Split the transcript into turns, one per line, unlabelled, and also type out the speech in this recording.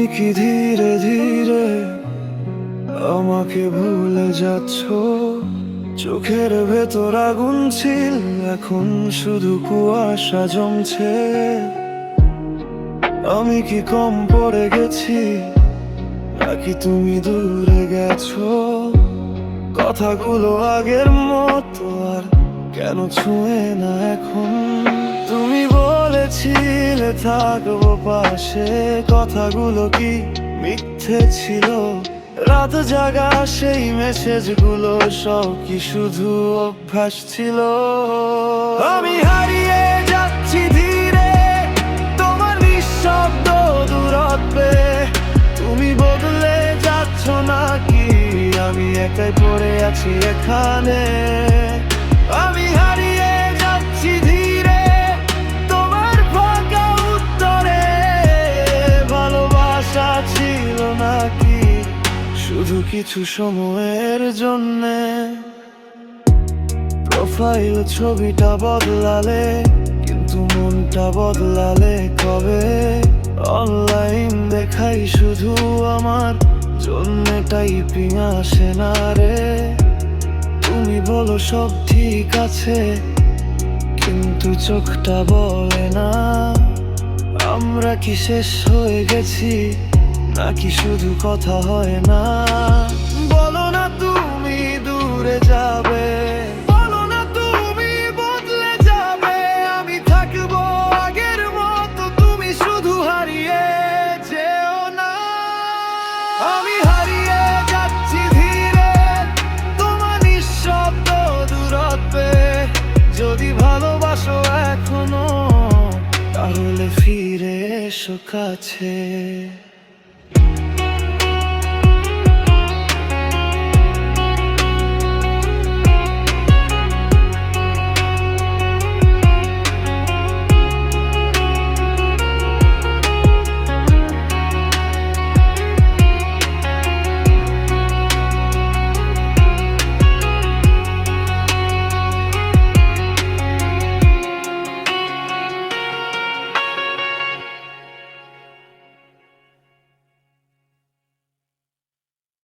তুমি কি ধীরে ধীরে আমাকে ভুলে যাচ্ছ? চোখের ভেতর আগুন ছিল, এখন শুধু কুয়াশা জমছে। আমি কি কম পড়ে গেছি, নাকি তুমি দূরে গেছো? কথাগুলো আগের মতো আর কেন ছুঁয়ে না এখন? তুমি বলেছিলে থাকবো পাশে, কথাগুলো কি মিথ্যে ছিল? রাত জাগা সেই মেসেজগুলো সব কি শুধু অভ্যাস ছিল? আমি হারিয়ে যাচ্ছি ধীরে তোমার নিঃশব্দ দূরত্বে। তুমি বদলে যাচ্ছ নাকি আমি একাই পড়ে আছি এখানে? আমি হারিয়ে যাচ্ছি ধীরে তোমার ফাঁকা উত্তরে। ভালোবাসা ছিল নাকি শুধু কিছু সময়ের জন্যে? প্রোফাইল ছবিটা বদলালে, কিন্তু মনটা বদলালে কবে? অনলাইন দেখাই শুধু আমার জন্য, টাইপিং আসে না রে। তুমি বলো সব ঠিক আছে, কিন্তু চোখটা বলে না। আমরা কি শেষ হয়ে গেছি, নাকি শুধু কথা হয় না? বলো না তুমি দূরে যাবে, বলো না তুমি বদলে যাবে। আমি থাকবো আগের মতো, তুমি শুধু হারিয়ে যেও না। আমি হারিয়ে যাচ্ছি ধীরে তোমার নিঃশব্দ দূরত্বে। যদি ভালোবাসো এখনো, তাহলে ফিরে এসো কাছে।